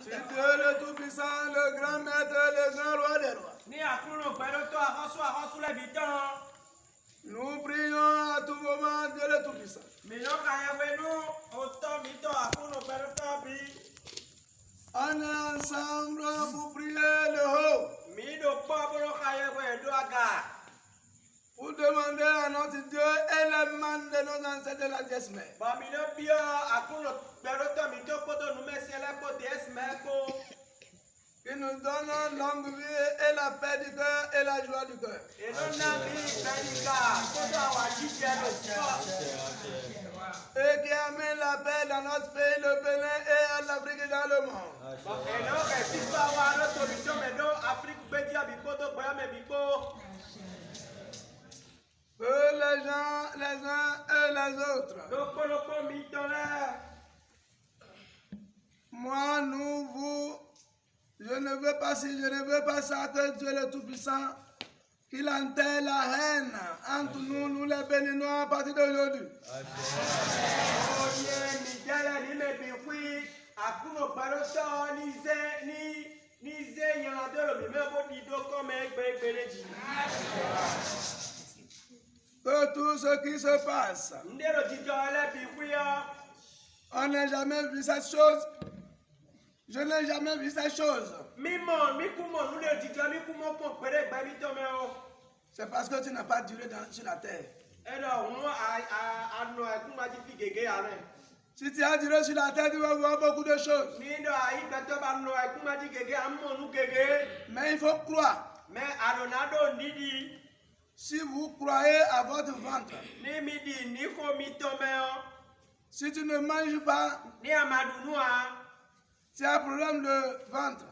Si Dieu le Tout-Puissant, le grand maître, le grand roi des rois. Nous prions à tout moment Dieu le Tout-Puissant. On est ensemble pour prier le haut. Pour demander à notre Dieu et les mains de nos ancêtres la dièsme. Qui nous donne longue vie et la paix du cœur et la joie du cœur. Et qui amène la paix dans notre pays, le Bénin et à l'Afrique et dans le monde. Que les gens, les uns et les autres. Moi, nous, vous, je ne veux pas si, je ne veux pas ça que Dieu le Tout-Puissant, qu'il enterre la haine entre nous, nous les Béninois, à partir d'aujourd'hui. Que tout ce qui se passe, on n'a jamais vu cette chose. Je n'ai jamais vu cette chose. C'est parce que tu n'as pas duré sur la terre. Si tu as duré sur la terre, tu vas voir beaucoup de choses. Mais il faut croire. Si vous croyez à votre ventre, si tu ne manges pas, tu as un problème de ventre.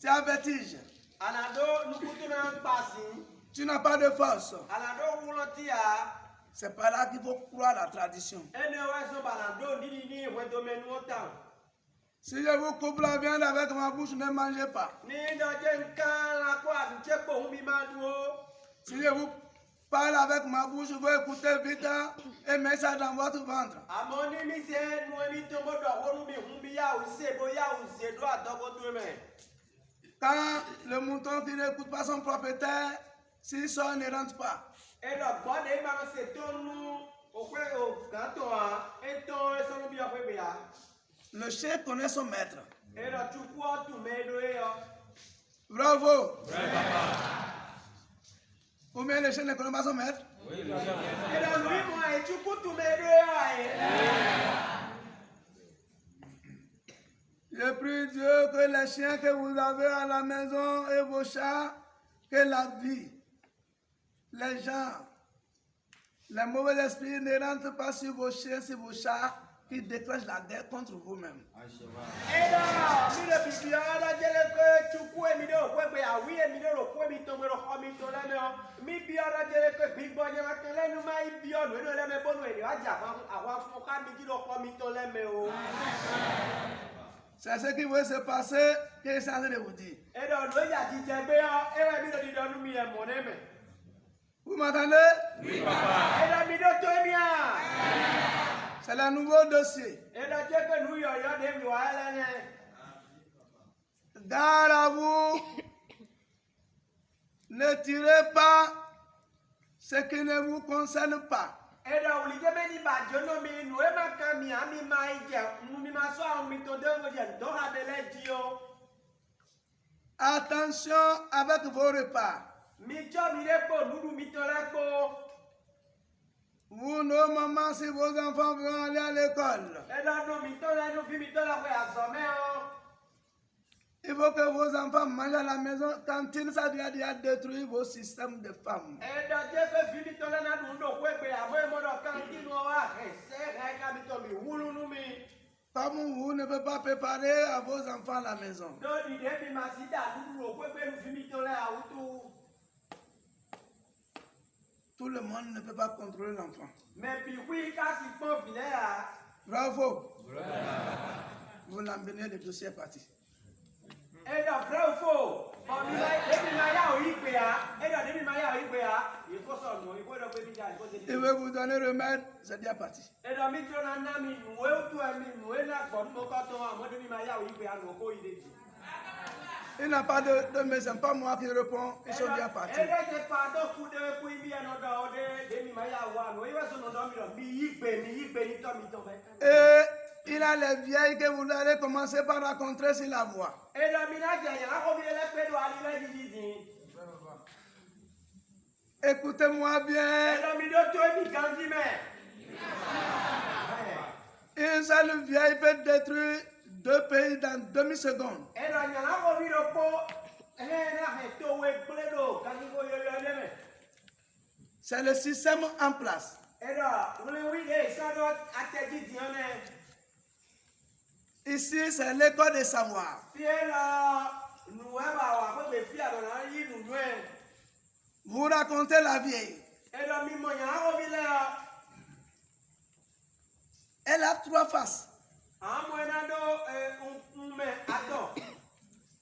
Tu as vertige. Tu n'as pas de force. C'est par là qu'il faut croire la tradition. Si je vous coupe la viande avec ma bouche, ne mangez pas. Si je vous parle avec ma bouche, vous écoutez vite et mettez ça dans votre ventre. Quand le mouton qui n'écoute pas son propriétaire, s'il sort, ne rentre pas. Le chien connaît son maître. Bravo. Combien le chien ne connaît pas son maître? Je prie Dieu que les chiens que vous avez à la maison et vos chats, que la vie, les gens, les mauvais esprits ne rentrent pas sur vos chiens, sur vos chats, qui déclenchent la guerre contre vous-même. C'est ce qui va se passer que je suis en train de vous dire. Vous m'entendez? Oui, papa. C'est le nouveau dossier. Gare à vous. Ne tirez pas ce qui ne vous concerne pas. Attention avec vos repas. Vous, nos mamans, si vos enfants vont aller à l'école, il faut que vos enfants mangent à la maison. Cantine, ça doit déjà détruire vos systèmes de femmes. Comme vous ne pouvez pas préparer à vos enfants à la maison. Tout le monde ne peut pas contrôler l'enfant. Bravo. Vous l'emmenez, le dossier est parti. Il veut vous donner remède, c'est bien parti. Il n'a pas de médecin, pas moi qui réponds, ils sont bien partis. Et il a les vieilles que vous allez commencer par rencontrer sur la voie. Écoutez-moi bien. Une seule vieille peut détruire 2 pays dans demi-seconde. C'est le système en place. Ici, c'est l'école des savoirs. Vous racontez la vieille. Elle a 3 faces.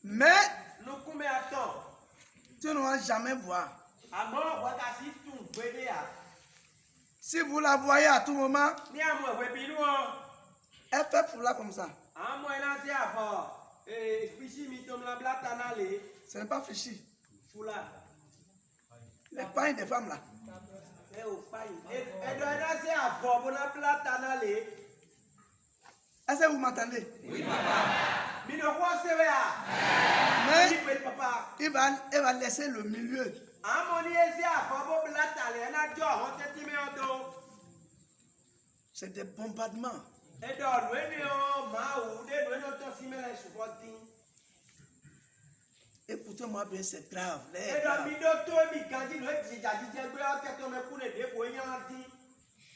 Mais tu ne vas jamais voir. Si vous la voyez à tout moment, elle fait foula comme ça. Ce n'est pas fichi. Les pailles des femmes là. Est-ce que vous m'entendez? Oui, papa. Mais il va laisser le milieu. C'est des bombardements. Écoutez-moi bien, c'est grave.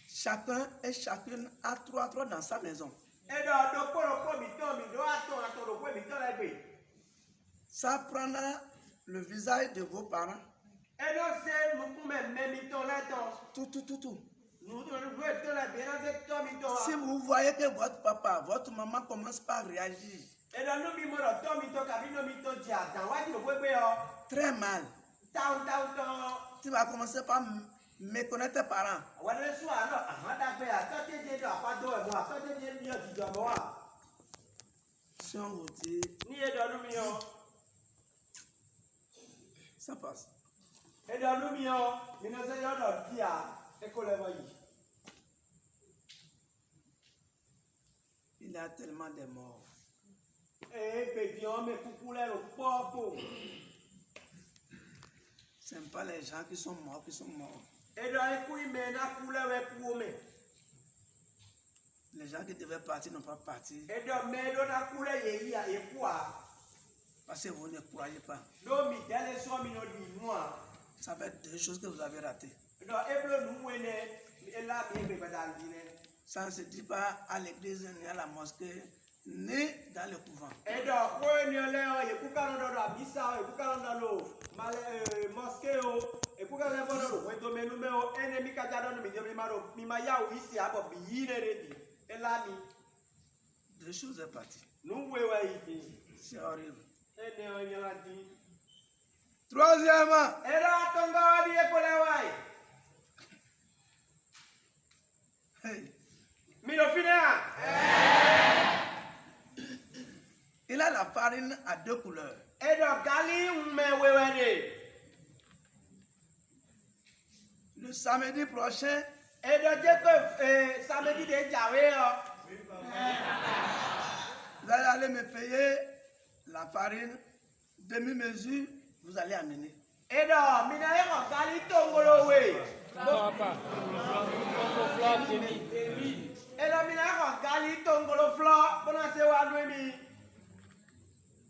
Chacun et chacune a 3 dans sa maison. Ça prendra le visage de vos parents. Tout. Si vous voyez que votre papa, votre maman commence par réagir très mal, tu vas commencer par méconnaître tes parents. Si on vous dit, ça passe. Il y a tellement de morts. Ce n'est pas les gens qui sont morts. Les gens qui devaient partir n'ont pas parti. Parce que vous ne croyez pas. Ça fait 2 choses que vous avez ratées. Ça ne se dit pas à l'église, ni à la mosquée, ni dans le couvent. Deux choses sont parties. C'est horrible. Troisièmement, hey. Il a la farine à 2 couleurs. Le samedi prochain, vous allez aller me payer la farine, demi-mesure, vous allez amener.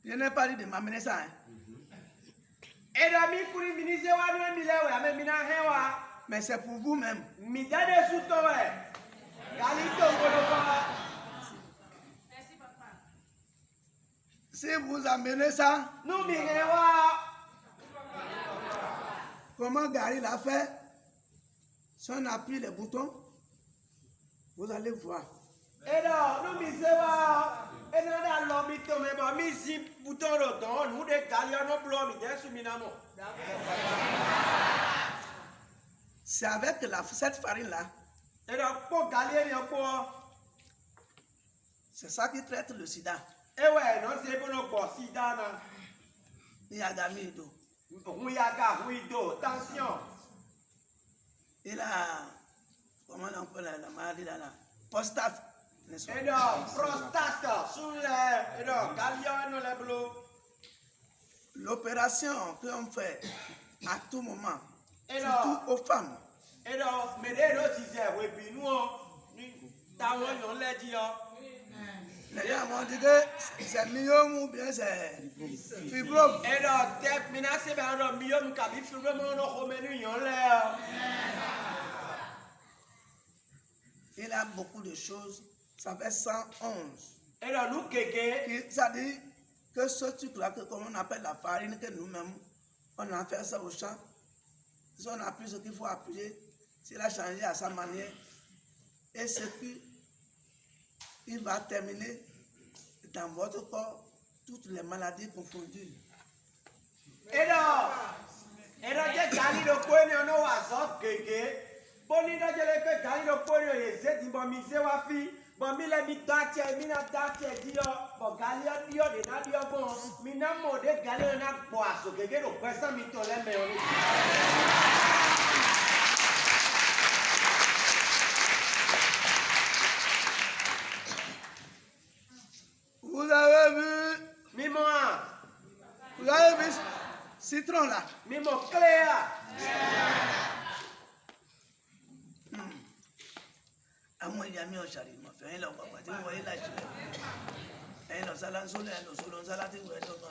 Je n'ai pas dit de m'amener ça. Hein. Mais c'est pour vous-même. Si vous amenez ça, comment Gary l'a fait, si on appuie les boutons, vous allez voir. C'est avec cette farine-là. C'est ça qui traite le sida. Il y a d'amido. Il a, comment on appelle la maladie là, prostate. L'opération qu'on fait à tout moment, surtout aux femmes. Les gens m'ont dit que c'est myome ou bien c'est fibrome. Il a beaucoup de choses. Ça fait 111. Ça dit que ce truc-là, comme on appelle la farine, que nous-mêmes, on a fait ça au champ. Si on a pris ce qu'il faut appuyer, s'il a changé à sa manière, et ce qui il va terminer dans votre corps toutes les maladies confondues. Vous avez vu? Vous avez vu citron là? À moi, il y a mis au chari. Il m'a fait un là, vous voyez là, un là, ça l'a soulé, un solon, ça l'a dit,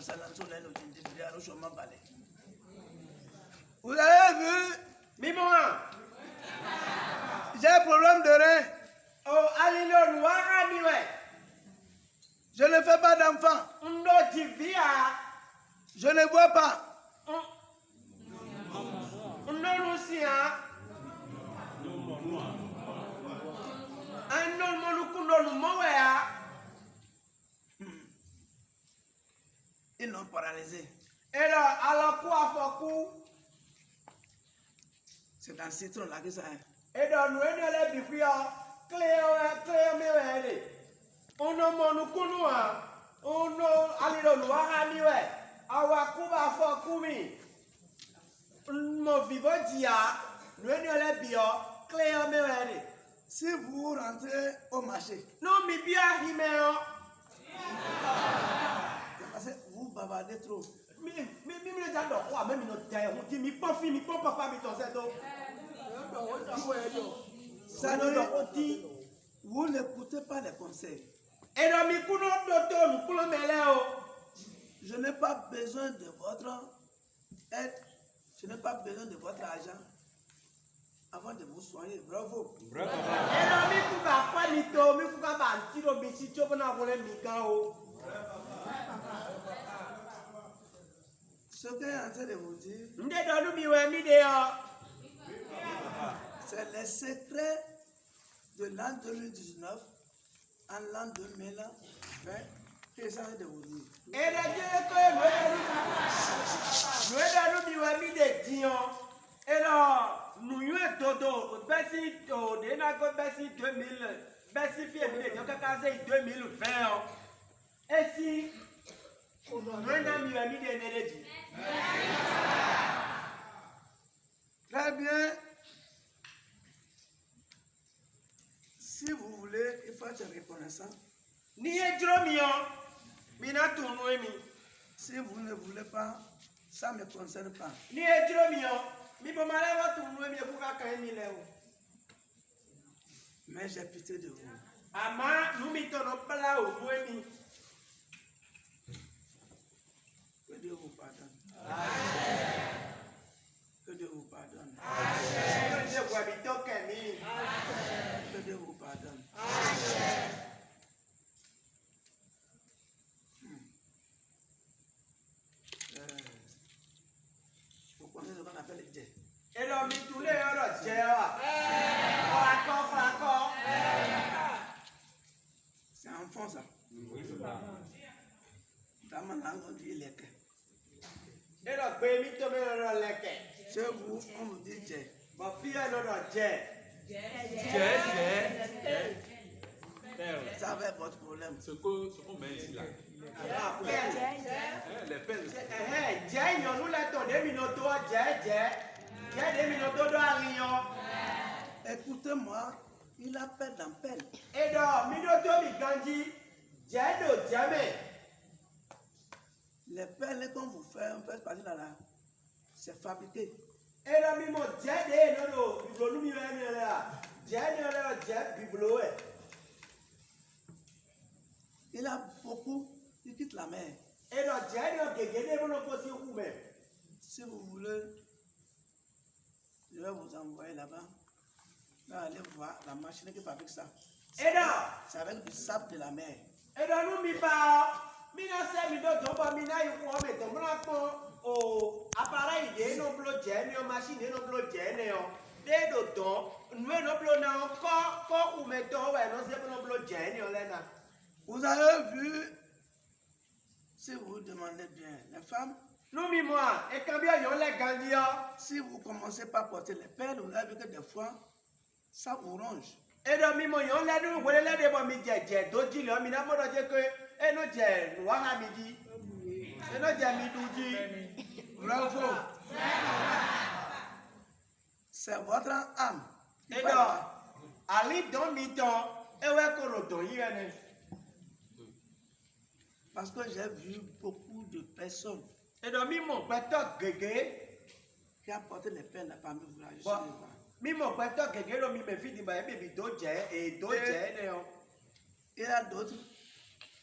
ça l'a soulé, un vous avez vu? J'ai un problème de rein. Je ne fais pas d'enfant. Je ne bois pas. Ils l'ont paralysé. C'est dans le citron là que ça est. Si vous rentrez au marché, parce que vous bavardez trop. Ça dit, vous n'écoutez pas les conseils. Je n'ai pas besoin de votre aide. Je n'ai pas besoin de votre argent avant de vous soigner. Bravo. Ce que est en train de vous dire, c'est les secrets de l'an 2019 en l'an 2020 que ça de vous dire. Très bien. Si vous voulez, il faut être reconnaissant. Si vous ne voulez pas, ça ne me concerne pas. Mais j'ai pitié de vous. Que Dieu vous pardonne. Que Dieu vous pardonne. Que Dieu vous pardonne. Vous connaissez ce qu'on appelle les djés. C'est un fond ça. Dans ma langue on dit leke. Chez vous on vous dit djé. Ma fille elle a Jay. Ça va être votre problème. Ce qu'on met ici là. Les pelles. Jay, nous l'attendons des minutes, Jay, des minutes de rien. Écoutez-moi, il appelle dans peine. Et donc, Minoto Mikandi, Jay de jamais. Les perles qu'on vous fait, on fait partie là, c'est fabriqué. Et là, Mimo, Jay de non, Biblo, nous sommes là. Jay de là, Jay, Biblo. Il a beaucoup, il quitte la mer. Et donc, Jay de Gégé, vous n'avez pas si vous même. Si vous voulez, je vais vous envoyer là-bas. Vous allez voir la machine qui fabrique ça. Et donc, C'est avec du sable de la mer. et donc, nous, Mina se mi do jomba mina yuko me to mra ko o appareil de no blo je ne machine no blo je ne o de do don nous no blo na ko me to we no se no blo je ne o lena. Vous avez vu, si vous demandez bien, les femmes, Nous mi moi et quand bien yo le gandio. si vous commencez par porter les perles, vous avez vu que des fois, ça vous ronge. Et donc mi mo yo le nu wele le de bo mi je do ji le mi na mo do je que e no je wa ha mi ji. E no je mi du ji. Bravo. C'est votre âme. Et donc ali don mi ton e we ko ro don yi ene. Parce que j'ai vu beaucoup de personnes Et donc mi mo pe to gege. qui ont porté les perles parmi vous là. Je Bon. sais pas. Mi mo pe to gege lo mi me fi di ba e bi do je e do je ne o. Il y a d'autres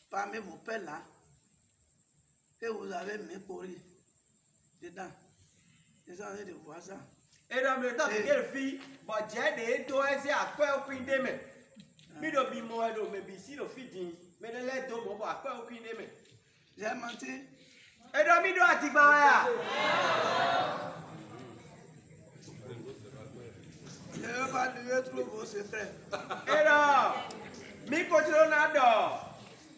parmi vos perles là que vous avez mis pourri dedans. Ils ont envie de voir ça. E do mi to gege fi bo je de do e se akwe opin de me. Mi do bi mo e do me bi si lo fi din. Me de le do mo bo akwe opin de me. J'ai menti. E do mi do ati gba ya. Je ne veux pas lui trop vos secrets. E do mi ko tro na do.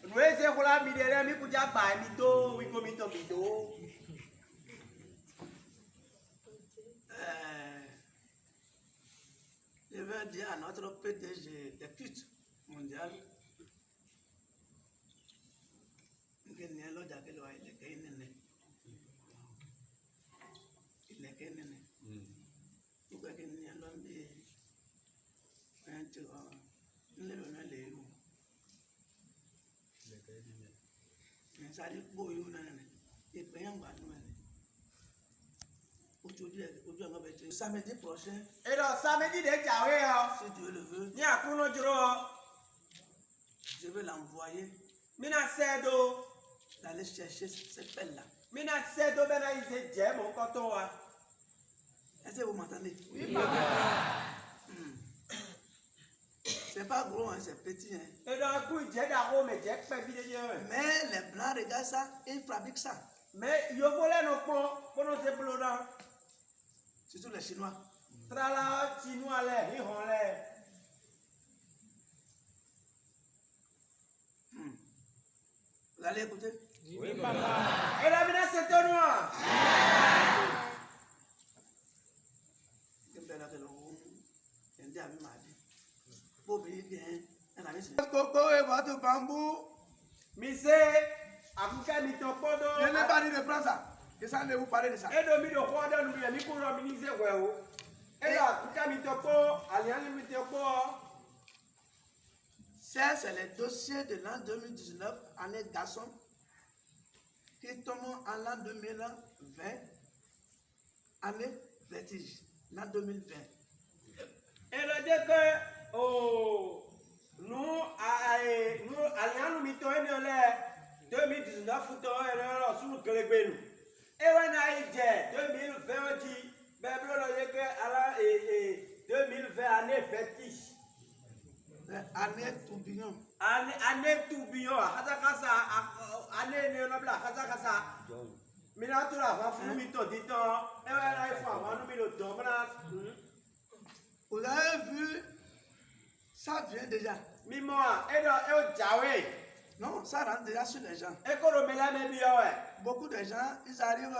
Nu e se kula mi de le mi ku ja ba mi do wi ko mi to mi do. Je vais dire à notre PDG des kits mondial. Il n'y a pas de samedi prochain, E do samedi de jawe o. si Dieu le veut, Ni akuno juro. je vais l'envoyer Mina se do. d'aller chercher cette pelle-là. Mina se do bena ise je mo ko to wa. Est-ce que vous m'entendez? Oui papa. C'est pas gros, hein, c'est petit. Hein. Et donc ku je da ho me je pe bi de je. Mais les blancs regardent ça et ils fabriquent ça. Mais yo volé no po no se blo da. Surtout les Chinois. Trala chinois le hi hon le. Vous allez écouter? Oui, papa. Et la mina se to noir. Coco et votre bambou. Mi se akuka mi to podo. Je n'ai pas dit de prendre ça. Je sais de vous parler de ça. E do mi do ho da nu mi ku ro mi ni se we o. E do akuka mi to po, ali ali mi to po. Ça, c'est le dossier de l'an 2019, année garçon, qui tombe en l'an 2020, année vertige, l'an 2020. E do de que o nu alianu mi to eni ole 2019 to ero sunu kelegbe nu. E wa na ije 2020 ti be blo lo ye ke ala 2020 année vertige. Année tourbillon. Année tourbillon akazakasa année ne no bla akazakasa. Mina to la va funu mi to ditan e wa na ifo àwọn nu mi lo don bra. Vous avez vu, ça vient déjà. Mimo a e do e o jawe. Non, ça rentre déjà sur les gens. E ko ro mela me bi o e. Beaucoup de gens, ils arrivent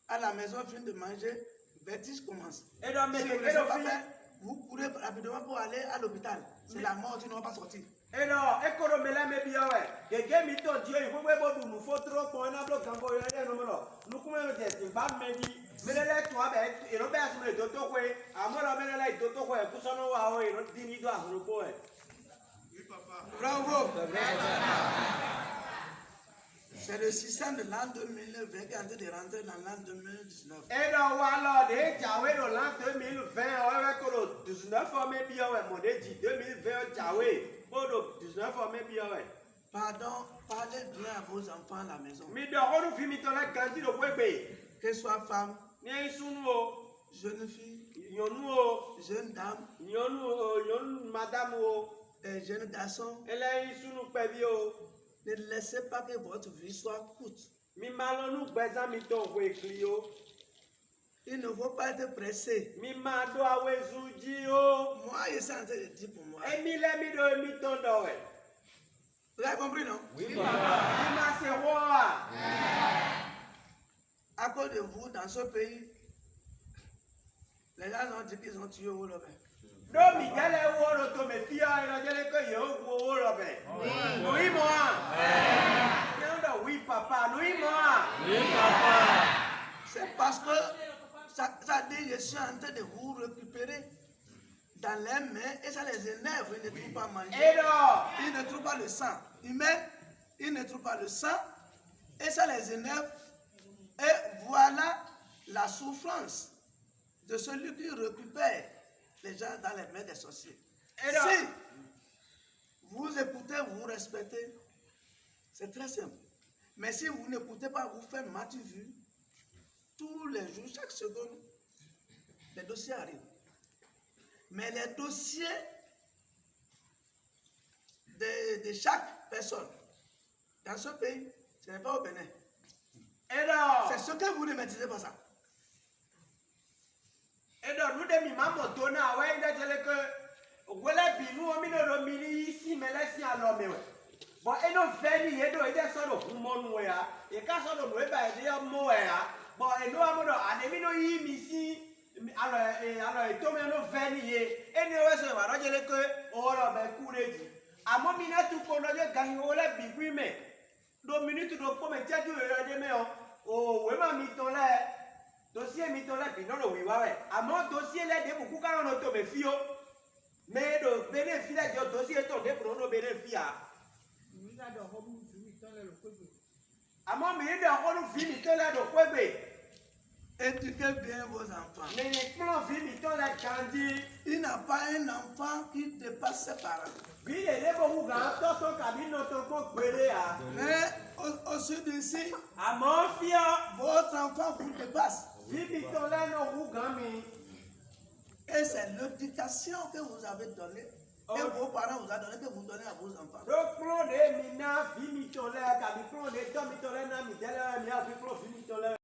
à la maison, viennent de manger, vertige commence. Et donc, Si mais vous ne que le l'on pas fait. fait, vous courez rapidement pour aller à l'hôpital. C'est la mort, tu ne vas pas sortir. Et non, et quand on met la mébi ouais, quelqu'un mi to Dieu, il faut pas nous faut trop pour un ablo quand on est non non. Nous comment on dit c'est pas médi, mais là toi ben et non ben sur le toto quoi, à moi là ben là toto quoi, pour ça non wa ouais, non dit ni doit sur le pot. Oui papa. Bravo. C'est le système de l'an 2020 qui est en train de rentrer dans l'an 2019. Et donc voilà, des Jaoué dans l'an 2020, ouais que le 19 ans mébi ouais, mon dit 2020 Jaoué. Pour le 19 ans mébi ouais. Pardon, parlez bien à vos enfants à la maison. Mi dehors nous filmi ton la ganti le bébé. Qu'elles soient femmes, Ni sunu jeunes filles, yonu jeunes dames, yonu madame et jeunes garçons, ele sunu pebi o. ne laissez pas que votre vie soit courte. Mi malonu gbeza mi ton ko eklio. Il ne faut pas être pressé. Mi ma do awezu ji o. Moi, je suis en train de dire pour moi. Emi le mi do mi ton do we. Vous avez compris, non? Oui papa. Mi ma se wa. À cause de vous, dans ce pays, les gens ont dit qu'ils ont tué Wolobe. Do mi gele wo ro to me fia ina gele ko yo wo ro be. Oui moi. Non oui papa, oui moi. C'est parce que ça dit, je suis en train de vous récupérer dans les mains et ça les énerve. Ils ne trouvent pas manger. Et non. Ils ne trouvent pas le sang humain. Ils ne trouvent pas le sang et ça les énerve. Et voilà la souffrance de celui qui récupère les gens dans les mains des sorciers. Et non. Si vous écoutez, vous respectez, c'est très simple. Mais si vous n'écoutez pas, vous faites matu vu. Tous les jours, chaque seconde, les dossiers arrivent. Mais les dossiers de chaque personne dans ce pays, ce n'est pas au Bénin. Et non. C'est ce que vous ne maîtrisez pas ça. Et donc, nous demi maman donna, ouais, il a dit que, voilà, nous, on mine le mini ici, mais laissez à l'homme, ouais. Bon, et nous, veni, et nous, il est sur le poumon, ouais, et quand ça, nous, il est un mot, ouais, bon, et nous, on a des mino ici, alors, et tout, mais nous, veni, et nous, on a dit que, oh, là, ben, courez, dit. À mon minute, tout qu'on a gagné, on l'a bigui, mais, 2 minutes, donc, pour me dire, oh, ouais, ma miton là. Dossier mitola bino lo wiwa we. Amo dossier là de beaucoup quand on auto me fio. Mais le bénéfice de dossier to de pro no bénéfice. Amo mi de ko no fi mitola do kwebe. Éduquez bien vos enfants. Mais les plans fi mitola kandi. Il n'a pas un enfant qui dépasse ses parents. Bi le bo ga to to kabino to ko gbere a. Mais au sud d'ici, Amo fio votre enfant vous dépasse. fi mitola no wu gami. Et c'est l'éducation que vous avez donnée. Et vos parents vous ont donné, que vous donnez à vos enfants. Donc, plan de mina, fi mitola, kabi plan de to mitola na mi dela mi a fi plan fi mitola.